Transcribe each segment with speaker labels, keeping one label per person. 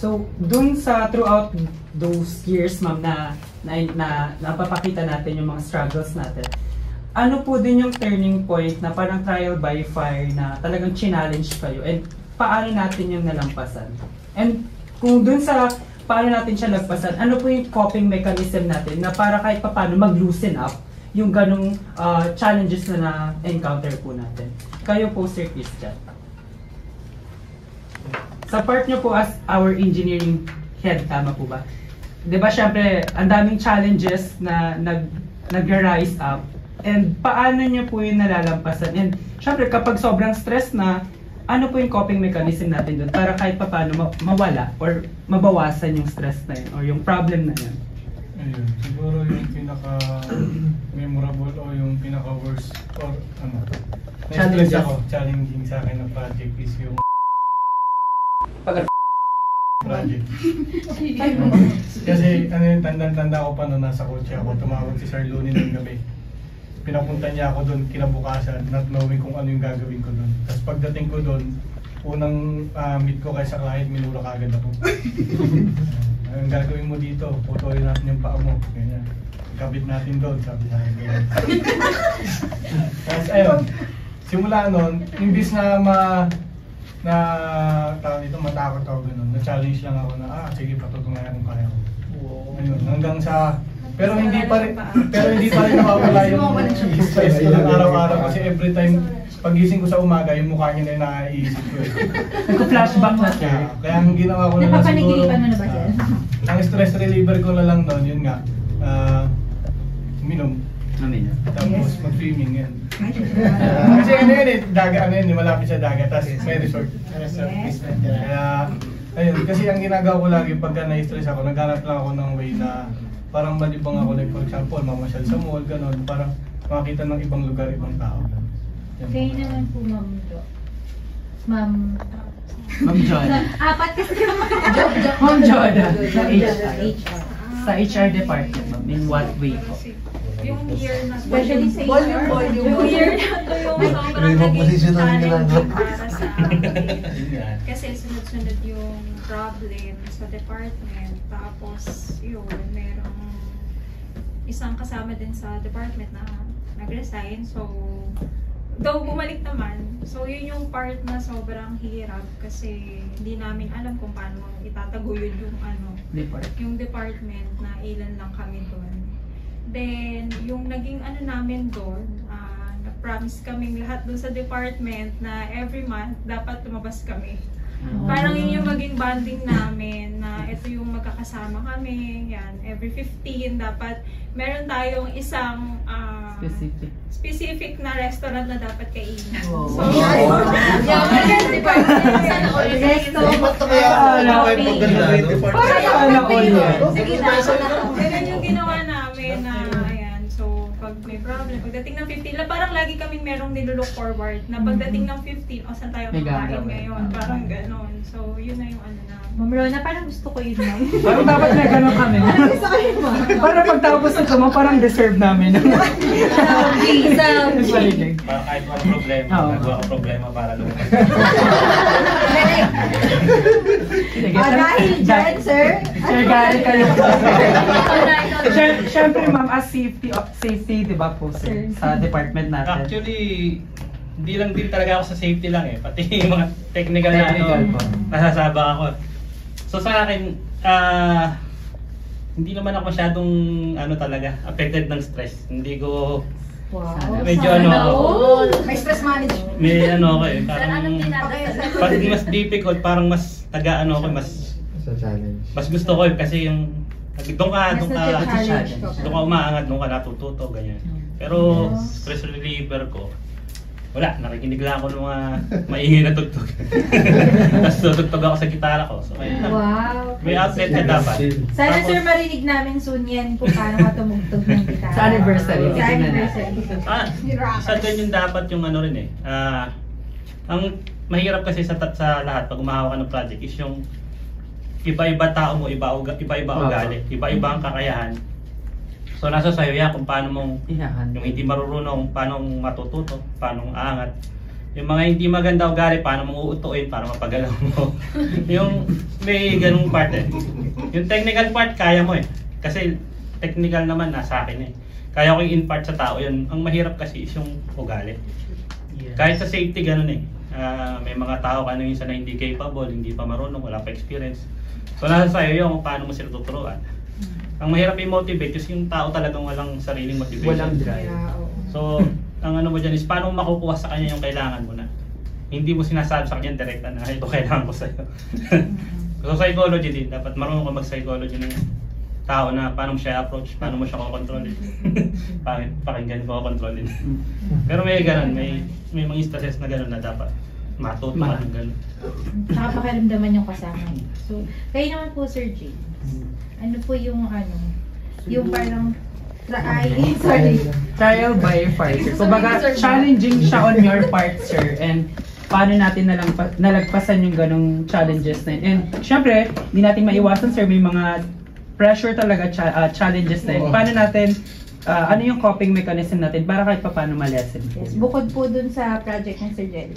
Speaker 1: So, dun sa throughout those years, ma'am, na napapakita natin yung mga struggles natin, ano po din yung turning point na parang trial by fire na talagang challenge kayo and paano natin yung nalampasan? And kung dun sa paano natin siya lagpasan, ano po yung coping mechanism natin na para kahit paano mag-loosen up yung ganong challenges na na-encounter po natin? Kayo po, Sir Christian. Sa part nyo po as our engineering head, tama po ba? Diba, syempre, ang daming challenges na nag-rise up. And paano nyo po yung nalalampasan? And syempre, kapag sobrang stress na, ano po yung coping mechanism natin doon para kahit paano mawala or mabawasan yung stress na yun or yung problem na yun?
Speaker 2: Ayun, siguro yung pinaka-memorable o yung pinaka-worst or ano, na-stress ako, challenging sa akin na project is yung project. Kasi ano yung tanda ko pa nung nasa kotse ako, tumawag si Sir Looney ng gabi. Pinapunta niya ako doon kinabukasan, not knowing kung ano yung gagawin ko doon. Tapos pagdating ko doon, unang meet ko kay sa client, minura kagad ako. Ang gagawin mo dito, putuloy natin yung paa mo. Ganyan. Kabit natin doon, sabi sa akin. Tapos ayun, simula noon, imbis na tawag dito, matakot ako gano'n. Na-challenge lang ako na, sige, patutungayan kung kaya ko. Ayun, hanggang sa, pero hindi pa rin nawawala yung stress ko ng araw-araw kasi every time pagising ko sa umaga, yung mukha niya na naiisip ko eh.
Speaker 1: Nagko-flashback na siya.
Speaker 2: Kaya ang ginawa ko na lang siguro,
Speaker 3: napapanaginipan mo na ba siya?
Speaker 2: ang stress reliever ko na lang noon, yun nga, uminom. Tapos mag-swimming yan. Kasi ano yun eh, malapit sa dagat, tapos may resort. Kaya, ayun, kasi ang ginagawa ko lagi pagka na-stress ako, naghanap lang ako ng way na parang malibang ako, like for example, mamasyal sa mall, gano'n, parang makakita ng ibang lugar, ibang tao.
Speaker 3: Kayo naman po, Ma'am
Speaker 1: Joda.
Speaker 3: Apat kasi naman.
Speaker 1: Ma'am Joda. Sa
Speaker 3: HR.
Speaker 1: Sa HR department, ma'am. In what way po?
Speaker 4: Yung year na to,
Speaker 3: Especially sa
Speaker 4: yung year na to yung sobrang naging challenging para sa akin. Kasi sunod-sunod yung problem sa department. Tapos yun, merong isang kasama din sa department na nag-resign. So, though bumalik naman, so yun yung part na sobrang hirap kasi hindi namin alam kung paano itataguyod yung yung department na ilan lang kami doon. Then, yung naging namin doon, nag-promise kaming lahat doon sa department na every month dapat lumabas kami. Parang yun yung maging bonding namin na ito yung magkakasama kami, yan, every 15 dapat meron tayong isang specific na restaurant na dapat kainin.
Speaker 1: Wow.
Speaker 4: So, ganun yung ginawa namin na, ayan, so pag may problem, pagdating ng 15, parang lagi kaming merong nilulook forward na pagdating ng 15, o saan tayo kakain ngayon, parang ganon. So, yun na yung na.
Speaker 3: Ma'am Rona, parang gusto ko yun, ma'am.
Speaker 1: Parang dapat na gano'n kami. Para pagtapos ng tama, parang deserve namin.
Speaker 5: Para kahit walang problema, nagawa ko problema para lumabas.
Speaker 3: Dahil dyan, sir.
Speaker 1: Sir Gary, kayo po. Siyempre, ma'am, as safety, di ba po, sir, sa department natin?
Speaker 5: Actually, hindi lang din talaga ako sa safety lang eh. Pati yung mga technical na nasasabak ako. So sa akin, hindi naman ako masyadong talaga affected ng stress. Hindi ko medyo
Speaker 3: may stress management.
Speaker 5: May ako eh, parang pag mas difficult, parang mas mas mas gusto ko eh, kasi yung doon ka umaangat, doon ka natututo, ganyan. Pero stress reliever ko, wala, nakikinig lang ako ng mga maingay na tugtog. Tapos tutugtog ako sa gitara ko. So,
Speaker 3: wow.
Speaker 5: May outlet na dapat.
Speaker 3: Sana sir marinig namin soon yan kung paano ka tumugtog ng gitara.
Speaker 1: Sa anniversary.
Speaker 3: Sa anniversary.
Speaker 5: Isa din yung dapat yung rin eh. Ang mahirap kasi sa lahat pag umahawak ka ng project is yung iba-iba tao mo, iba-iba ugali, iba-iba ang kakayahan. So nasa sayo yan kung paano mong yung hindi marunong, paano matututo, paano aangat. Yung mga hindi maganda ugali, paano mong uutuin para mapagalaw mo. yung may ganung part eh. Yung technical part, kaya mo eh. Kasi technical naman nasa akin eh. Kaya ko i-impart sa tao yun. Ang mahirap kasi is yung ugali.
Speaker 1: Yes.
Speaker 5: Kahit sa safety, ganun eh. May mga tao ka minsan na hindi capable, hindi pa marunong, wala pa experience. So nasa sa'yo yun kung paano mo sila tuturuan. Ang mahirap i-motivate is yung tao talagang walang sariling motivation.
Speaker 1: Walang drive.
Speaker 5: So, ang ano mo dyan is paano mo makukuha sa kanya yung kailangan mo na. Hindi mo sinasabi sa kanya direkta na ito kailangan ko sa'yo. So psychology din, dapat marunong ka mag-psychology ng tao na paano mo siya approach, paano mo siya kukontrolin. Pakinggan ko kontrolin. Pero may ganun, may mga instances na ganun na dapat matutunan ng ganun.
Speaker 3: Saka pakiramdaman yung kasama niyo. So, kayo naman po, Sir James. Ano po yung yung parang
Speaker 1: trial by fire. So baga challenging siya on your part, sir, and paano natin nalagpasan yung ganong challenges na yun. And syempre, hindi natin maiwasan, sir, may mga pressure talaga, challenges na yun. Paano natin, ano yung coping mechanism natin para kahit paano ma-lessen?
Speaker 3: Yes, bukod po dun sa project ng Sir Jet.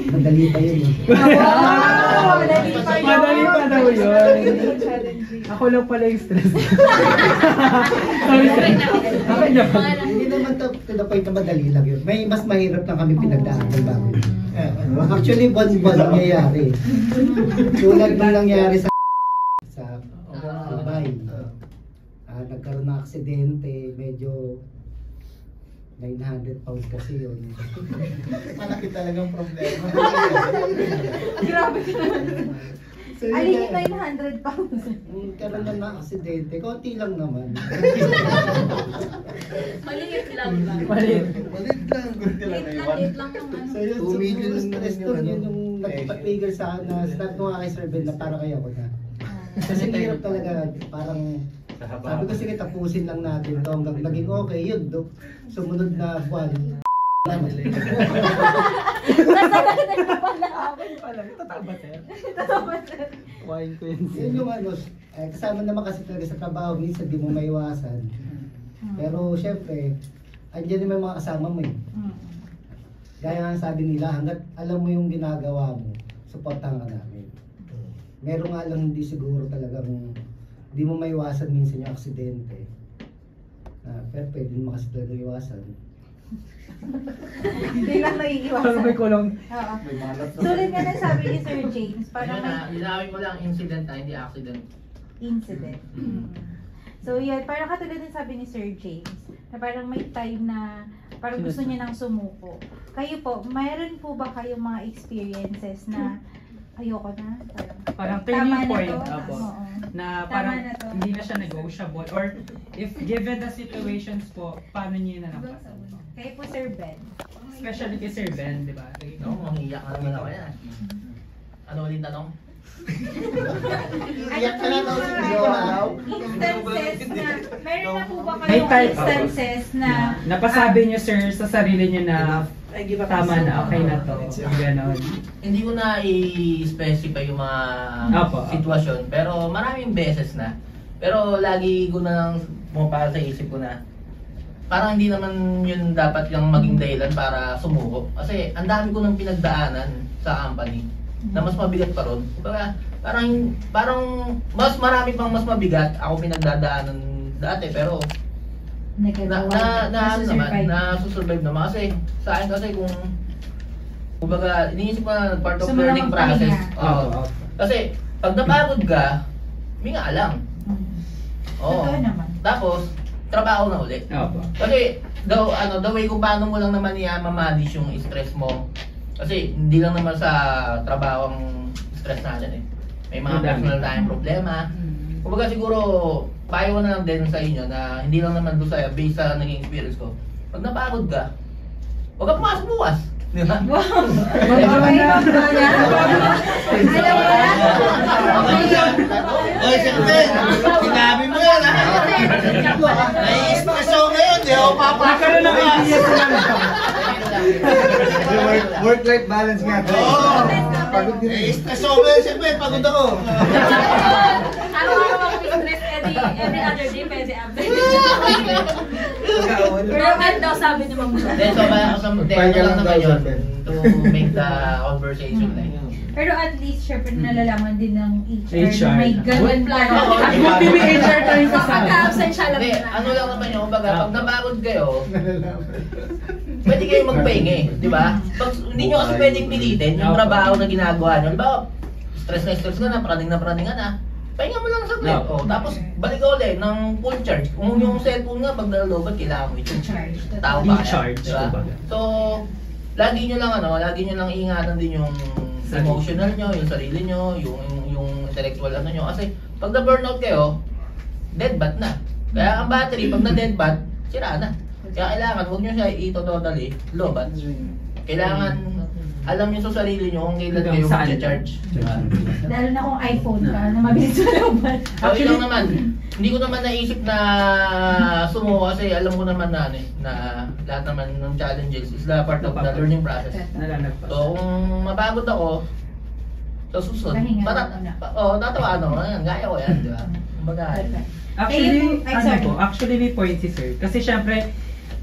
Speaker 6: Madali pa yun.
Speaker 1: Madali pa daw yun. Ako lang pala yung stress. Sorry, sir.
Speaker 6: Hindi naman to the point na madali lang yun. May mas mahirap na kami pinagdaanan bago. Actually, buwan-buwan nangyayari. Tulad na nangyari sa Dubai. Nagkaroon ng aksidente, medyo 900 pounds kasi yun.
Speaker 2: Malaki talagang problema.
Speaker 3: Grabe ka naman.
Speaker 6: So,
Speaker 3: Alin yung 900 pounds?
Speaker 6: Nagkaroon na ng aksidente, konti lang naman.
Speaker 4: Maliit lang ba?
Speaker 1: Maliit.
Speaker 2: Malit lang, kunti lang na iwan.
Speaker 4: Liit lang yung ano.
Speaker 6: So yun,
Speaker 2: 2 million
Speaker 6: siguro stress
Speaker 2: naman
Speaker 6: doon
Speaker 2: yun,
Speaker 6: yun yung nagpa-trigger sa akin na start ko nga kay Sir Ben na para kaya ko na. Kasi hirap talaga, parang sabi ko sige tapusin lang natin to hanggang naging okay yun. Sumunod na buwan.
Speaker 1: Totoo ba, sir?
Speaker 3: Totoo ba, sir?
Speaker 1: Wine ko yun, sir.
Speaker 6: Yun yung kasama naman kasi talaga sa trabaho, minsan di mo maiwasan. Pero syempre, andyan yung mga kasama mo eh. Gaya nga sabi nila, hanggat alam mo yung ginagawa mo, supportahan ka namin. Meron nga lang hindi siguro talagang, di mo maiwasan minsan yung aksidente. Pero pwede mo kasi talaga iwasan.
Speaker 3: Hindi lang naiiwasan.
Speaker 1: Pero may kulong.
Speaker 3: Oo. Sulit nga na sabi ni Sir James, parang may
Speaker 7: Linawin mo lang incident na hindi accident.
Speaker 3: incident. So yan, parang katulad din sabi ni Sir James, na parang may time na parang gusto niya nang sumuko. Kayo po, mayroon po ba kayong mga experiences na ayoko na?
Speaker 1: Parang
Speaker 3: tama
Speaker 1: turning
Speaker 3: na
Speaker 1: point.
Speaker 3: to?
Speaker 1: Apo.
Speaker 3: Oo.
Speaker 1: Na
Speaker 3: Tama
Speaker 1: parang
Speaker 3: na to.
Speaker 1: hindi na siya negotiable. Or if given the situations po, paano niyo na napasan?
Speaker 3: Kayo po, Sir Ben.
Speaker 1: Especially kay Sir Ben, di ba?
Speaker 7: No, mangiyak ka naman ako yan. Ano ulit tanong?
Speaker 3: Ano po yung mga instances na, meron na po ba
Speaker 1: May
Speaker 3: kayong
Speaker 1: type-
Speaker 3: instances na
Speaker 1: Napasabi niyo, sir, sa sarili niyo na tama na, okay na to. Ganon.
Speaker 7: Hindi ko na i-specify yung mga
Speaker 1: Apo.
Speaker 7: sitwasyon, pero maraming beses na. Pero lagi ko na lang pumapasok sa isip ko na parang hindi naman yun dapat yung maging dahilan para sumuko. Kasi ang dami ko nang pinagdaanan sa company na mas mabigat pa ron. Parang mas marami pang mas mabigat ako pinagdadaanan dati, pero nasusurvive naman. Kasi sa akin kasi kumbaga iniisip ko na part of learning process. Oo. Kasi pag napagod ka, minga lang. Oo.
Speaker 3: Totoo naman.
Speaker 7: Tapos trabaho na ulit.
Speaker 1: Opo.
Speaker 7: Kasi the way kung paano mo lang naman i-manage yung stress mo. Kasi hindi lang naman sa trabaho ang stress natin eh. May mga personal tayong problema. Kumbaga siguro payo ko na lang din sa inyo na hindi lang naman doon sa based sa naging experience ko. Pag napagod ka, huwag ka pumasok bukas. Di ba?
Speaker 8: Oy, siyempre, sinabi mo yan ha. Nai-stress ako ngayon, di ako papakalo
Speaker 1: Nagkaroon ng idea sa
Speaker 6: Work-life balance nga.
Speaker 8: Oo.
Speaker 6: Pagod din.
Speaker 8: Eh, stress ako ba? Siyempre, pagod ako.
Speaker 4: Araw-araw ako stress, every other day, pwede after. Pero ano daw sabi ni Ma'am Jo?
Speaker 7: Then, so, ano lang naman yun, to make the conversation like.
Speaker 3: Pero at least, syempre, nalalaman din ng HR,
Speaker 1: HR.
Speaker 3: na may ganun plano.
Speaker 1: At buti may HR tayo kasama.
Speaker 4: Pagka-absent siya lang
Speaker 7: Hindi,
Speaker 4: na.
Speaker 7: ano lang naman yun, kumbaga, pag napagod kayo, pwede kayo magpahinga eh, di ba? Hindi nyo kasi pwedeng pilitin yung trabaho na ginagawa nyo. Di ba, stress ka na, praning ka na. Pahinga mo lang saglit.
Speaker 1: No.
Speaker 7: Tapos, balik ka ulit ng full charge. Kung yung cellphone nga, pag nalalobat, kailangan mo i-charge. Tao ba?
Speaker 1: Recharge,
Speaker 7: Diba?
Speaker 1: kumbaga.
Speaker 7: So, lagi nyo lang ingatan din yung emotional nyo, yung sarili nyo, yung intellectual ano nyo. Kasi, pag na-burnout kayo, dead bat na. Kaya ang battery, pag na-dead bat, sira na. Kaya kailangan, huwag nyo siya ito-totally low bat. Kailangan, alam nyo sa sarili nyo kung kailan kayo mag-charge. Diba?
Speaker 3: Lalo na kung iPhone ka, na mabilis mo laban.
Speaker 7: Actually lang naman, hindi ko naman naisip na sumuko kasi alam ko naman na lahat naman ng challenges is the part of the learning process.
Speaker 1: Nalalagpas.
Speaker 7: So kung mapagod ako, sa susunod, tatawa gaya ko yan, di ba? Kumbaga,
Speaker 1: Actually may point si Sir. Kasi syempre,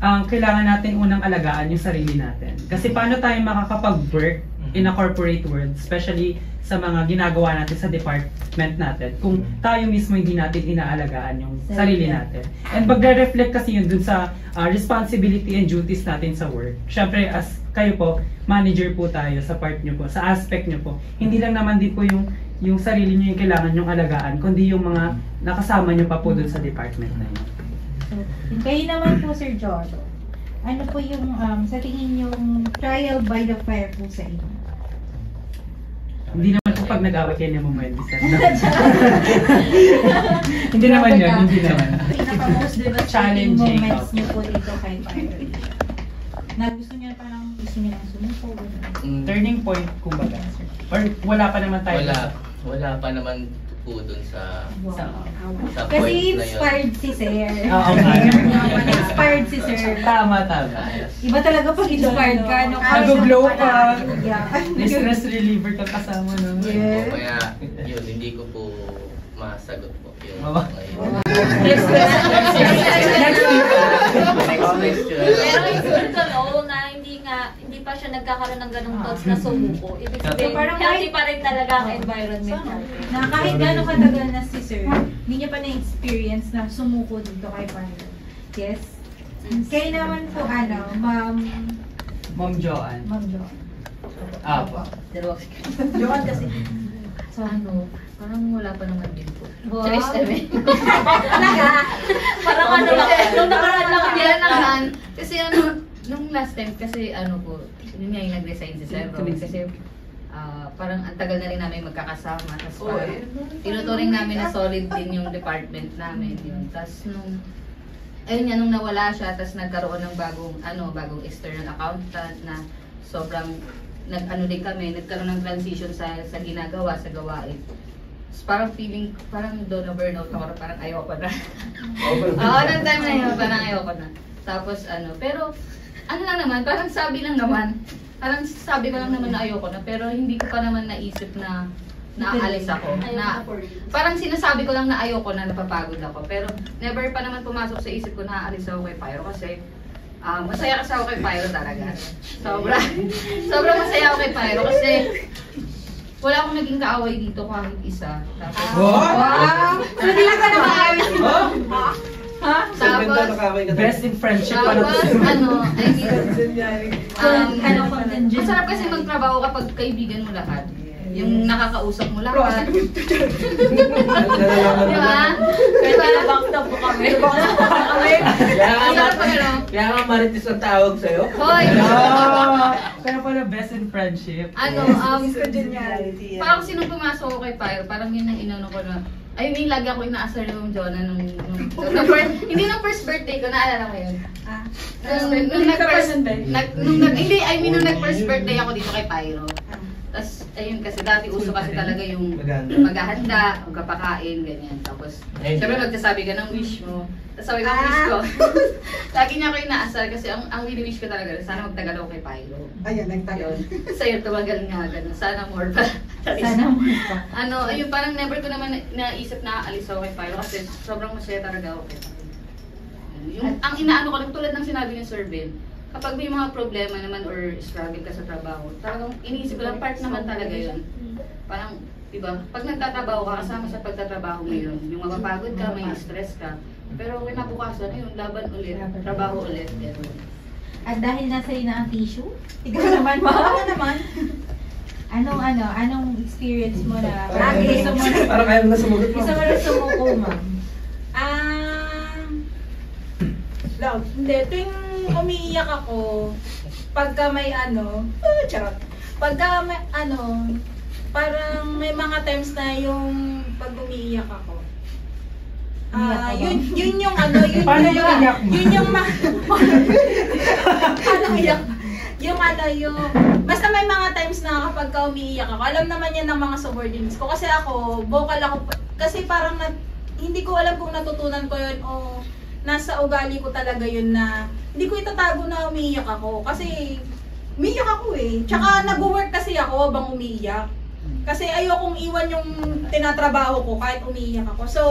Speaker 1: kailangan natin unang alagaan yung sarili natin. Kasi paano tayo makakapag-work in a corporate world, especially sa mga ginagawa natin sa department natin, kung tayo mismo hindi natin inaalagaan yung sarili natin. And magre-reflect kasi yun dun sa responsibility and duties natin sa work. Syempre, as kayo po, manager po tayo sa part nyo po, sa aspect nyo po. Hindi lang naman din po yung sarili nyo yung kailangan nyong alagaan, kundi yung mga nakasama nyo pa po dun sa department na yun.
Speaker 3: So, kayo naman po, Sir Jojo, ano po yung sa tingin yung trial by the fire po sa inyo?
Speaker 1: Hindi naman po pag nag-away kayo ni Ma'am Wendy, sir. Hindi naman yun, hindi naman.
Speaker 3: Pinaka-most
Speaker 1: Challenging.
Speaker 3: moments niyo po dito kay Fire. Na gusto niyo nang sumuko?
Speaker 1: Turning point, kumbaga, sir. Or wala pa naman tayo.
Speaker 9: Wala pa naman po dun sa
Speaker 3: Kasi
Speaker 9: point na yun.
Speaker 3: inspired si Sir.
Speaker 1: Oo nga.
Speaker 3: Inspired si Sir.
Speaker 1: Tama.
Speaker 3: Iba talaga pag inspired ka.
Speaker 1: Nag-glow ka.
Speaker 3: Yeah.
Speaker 1: Stress reliever ka kasama nun.
Speaker 3: Yes.
Speaker 9: Kaya yun, hindi ko po masagot po yung
Speaker 1: Oo.
Speaker 9: Next question.
Speaker 4: Pero it's good to know na hindi pa siya nagkakaroon ng ganong thoughts na sumuko. Ibig sabihin,
Speaker 3: parang
Speaker 4: healthy pa rin talaga ang environment natin.
Speaker 3: Na kahit gano'ng katagal na si Sir, hindi niya pa na-experience na sumuko dito kay Fire. Yes? Kayo naman po,
Speaker 1: Ma'am Joanne.
Speaker 3: Ma'am Jo.
Speaker 1: Apo.
Speaker 3: Joanne kasi.
Speaker 10: So parang wala pa naman din po.
Speaker 3: Wow.
Speaker 4: Parang ano lang, nung nakaraan lang
Speaker 10: Kaya naman, kasi nung last time kasi po, yun nga yung nag-resign si Sir Rob. Kasi parang ang tagal na rin namin magkakasama. Tapos parang tinuturing namin na solid din yung department namin. Tapos nung nawala siya, tapos nagkaroon ng bagong external accountant na sobrang din kami, nagkaroon ng transition sa ginagawa, sa gawain. So, parang doon na burnout ako, parang ayoko na. Nung time na yun, parang ayoko na. Tapos pero lang naman, parang sabi ko lang naman na ayoko na, pero hindi ko pa naman naisip na naalis ako. Parang sinasabi ko lang na ayoko na, napapagod ako. Pero never pa naman pumasok sa isip ko na aalis ako kay Pyro kasi masaya kasi ako kay Pyro talaga. Sobrang masaya ako kay Pyro kasi wala akong naging kaaway dito kahit isa. Tapos,
Speaker 1: Wow!
Speaker 3: So, hindi lang ka na maayos dito?
Speaker 10: Tapos,
Speaker 1: Best in friendship pa na
Speaker 10: tapos,
Speaker 3: Contingent.
Speaker 10: masarap kasi magtrabaho kapag kaibigan mo lahat. Yung nakakausap mo lahat. Diba?
Speaker 4: Pwede na backed up po kami.
Speaker 7: Kaya nga marites ang tawag sa'yo.
Speaker 10: Hoy!
Speaker 1: Kaya pala best in friendship.
Speaker 10: Parang sinong pumasok ko kay Pyro, parang yun ang inano ko na, lagi ako inaasar ni Ma'am Jonah hindi nung first birthday ko, naalala ko yun. Nung nag-first birthday ako dito kay Pyro. Tapos, ayun kasi dati uso kasi talaga yung maghahanda, magkapakain, ganyan. Tapos, syempre magsasabi ka ng wish mo. Tapos sabi ko, wish ko. Lagi niya ako inaasar kasi ang wini-wish ko talaga, sana magtagal ako kay Pyro.
Speaker 11: Ayan, nagtagal.
Speaker 10: Sa'yo, tumagal nga, ganun. Sana more pa.
Speaker 3: Sana more pa.
Speaker 10: Ayun, parang never ko naman naisip na aalis ako kay Pyro kasi sobrang masaya talaga ako kay Pyro. Ang inaano ko lang, tulad ng sinabi ni Sir Ben, kapag may mga problema naman or struggle ka sa trabaho, talagang iniisip ko lang, part naman talaga yun. Parang, diba, pag nagtatrabaho ka, kasama sa pagtatrabaho mo yun. Yung mapapagod ka, may stress ka. Pero kinabukasan, yun, laban ulit, trabaho ulit.
Speaker 3: At dahil nasa iyo na ang tissue, ikaw naman ba? Ako naman. Anong experience mo na gusto mo na?
Speaker 11: Parang ayaw na sumugot mo.
Speaker 3: Gusto mo na sumuko, ma'am?
Speaker 12: Hindi, tuwing umiiyak ako, pagka may charot. Pagka may parang may mga times na yung pag umiiyak ako. Yun yung
Speaker 1: paano yung iyak mo?
Speaker 12: Yun yung basta may mga times na kapag ka umiiyak ako, alam naman yan ng mga subordinates ko. Kasi ako, vocal ako, kasi parang hindi ko alam kung natutunan ko yun o nasa ugali ko talaga yun na hindi ko itatago na umiiyak ako. Kasi umiiyak ako eh. Tsaka nag-work kasi ako habang umiiyak. Kasi ayokong iwan yung tinatrabaho ko kahit umiiyak ako. So,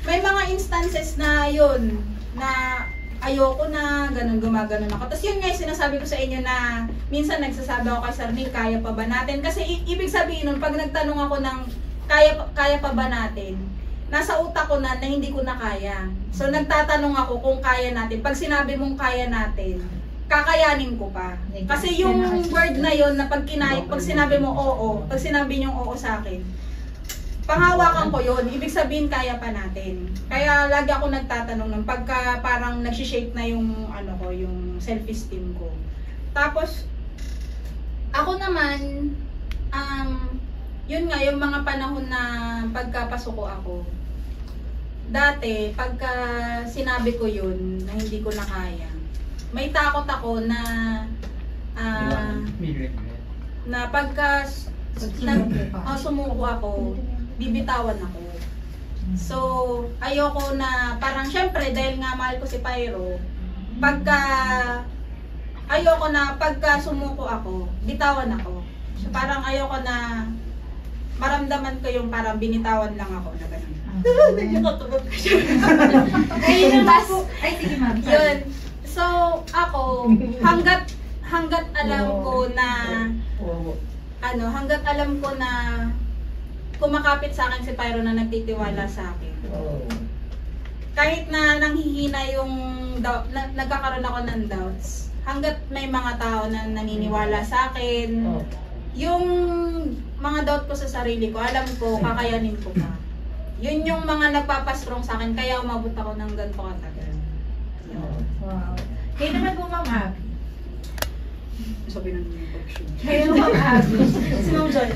Speaker 12: may mga instances na yun, na ayoko na, ganun, gumaganon ako. Tapos yun nga yung sinasabi ko sa inyo na minsan nagsasabi ako kay Sir Neil, kaya pa ba natin? Kasi ibig sabihin nun, pag nagtanong ako ng kaya pa ba natin, nasa utak ko na hindi ko na kaya. So nagtatanong ako kung kaya natin. Pag sinabi mong kaya natin, kakayanin ko pa. Kasi yung word na yon na pag sinabi mo oo, pag sinabi niyong oo sa akin, panghawakan ko yon, ibig sabihin kaya pa natin. Kaya lagi ako nagtatanong ng pagka parang nagsishake na yung yung self-esteem ko. Tapos ako naman yun nga yung mga panahon na pagkapasuko ako. Dati pagka sinabi ko yun na hindi ko na kaya, may takot ako na na pagka sumuko ako, bibitawan ako. So, ayoko na, parang syempre, dahil nga mahal ko si Pyro, ayoko na, pagka sumuko ako, bitawan ako. So, parang ayoko na, maramdaman ko yung parang binitawan lang ako na gano'n. Nagkakatugod ko siya.
Speaker 3: Ay, sige ma'am.
Speaker 12: Yun. So, ako, hanggat alam ko na, hanggat alam ko na kumakapit sa akin si Pyro na nagtitiwala sa akin. Kahit na nanghihina yung nagkakaroon ako ng doubts, hanggat may mga tao na naniniwala sa akin, yung mga doubt ko sa sarili ko, alam ko, kakayanin ko pa. Yun yung mga nagpapastrong sa akin, kaya umabot ako ng ganito katagal.
Speaker 3: Wow. Kayo naman po, Ma'am Abby.
Speaker 12: Sabi na niyo yung pag-shoot.
Speaker 3: Kayo, Ma'am Abby.
Speaker 4: Si Ma'am Joy,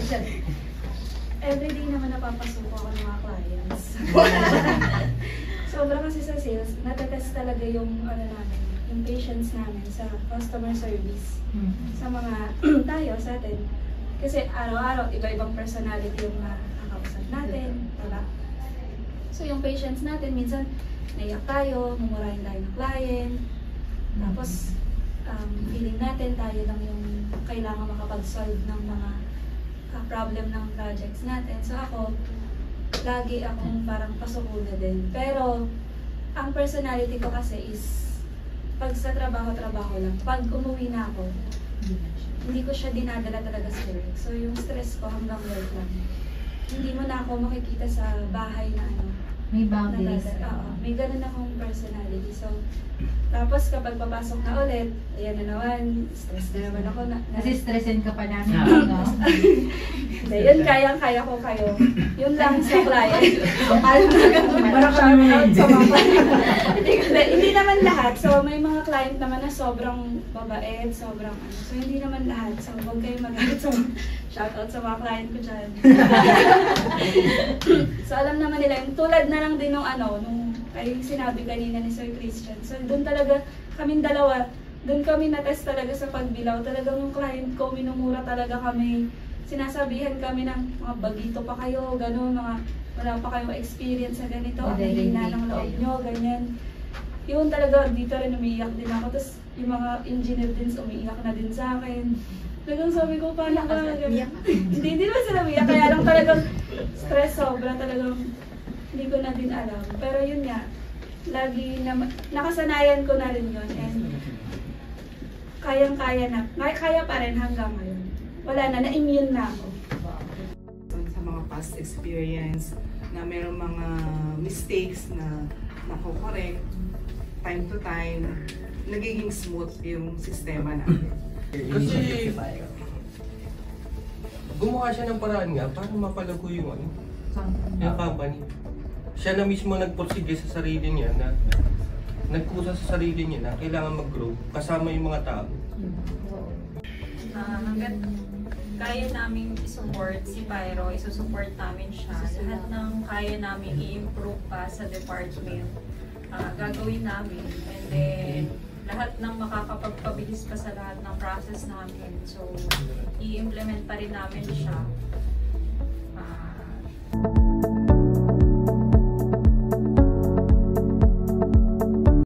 Speaker 4: everyday naman napapasuko ako ng mga clients. Sobra kasi sa sales, natetest talaga yung yung patience namin sa customer service. Sa mga tayo sa atin. Kasi araw-araw, iba-ibang personality yung nakakausap natin. Diba? So yung patience natin, minsan naiyak tayo, mumurahin tayo ng client. Tapos, feeling natin tayo lang yung kailangan makapag-solve ng mga problem ng projects natin. So ako, lagi akong parang pasukuna din. Pero, ang personality ko kasi is, pag sa trabaho lang, pag umuwi na ako, hindi ko siya dinadala talaga sa work. So, yung stress ko hanggang work lang. Hindi mo na ako makikita sa bahay na
Speaker 3: may boundaries.
Speaker 12: May ganun akong personality. So, tapos kapag papasok na ulit, ayan na naman, stress na naman ako.
Speaker 3: Kasi stressin ka pa namin.
Speaker 12: Yun, kaya ko kayo. Yun lang sa client.
Speaker 1: Parang kami
Speaker 12: Hindi naman lahat. So, may mga client naman na sobrang babait, sobrang So, hindi naman lahat. So, huwag kayo magalit. So, shoutout sa mga client ko dyan. So, alam naman nila, yung tulad na lang din nung ay sinabi kanina ni Sir Christian. So, doon talaga, kaming dalawa, doon kami na-test talaga sa pagbilaw. Talagang yung client ko, minumura talaga kami
Speaker 4: sinasabihan kami ng mga bagito pa kayo, gano'n, mga wala pa kayong experience sa ganito, ang hina ng loob nyo, ganyan. Yun talaga, dito rin umiiyak din ako. Tapos yung mga engineer din umiiyak na din sa akin. Talagang sabi ko, paano ba? Hindi naman sila umiiyak, kaya lang talagang stress sobra, talagang hindi ko na din alam. Pero yun nga, lagi na, nakasanayan ko na rin yun. And kayang-kaya na, kaya pa rin hanggang ngayon. Wala na, na-immune na ako.
Speaker 11: Sa mga past experience na mayroong mga mistakes na nako-correct time to time, nagiging smooth yung sistema natin.
Speaker 13: Kasi gumawa siya ng paraan nga para mapalago yung yung company. Siya na mismo nagpursige sa sarili niya na nagkusa sa sarili niya na kailangan mag-grow kasama yung mga tao.
Speaker 4: Hanggat kaya namin i-support si Pyro, isusupport namin siya. Lahat ng kaya namin i-improve pa sa department, gagawin namin. And then, lahat ng makakapagpabilis pa sa lahat ng process namin. So, i-implement pa rin namin siya.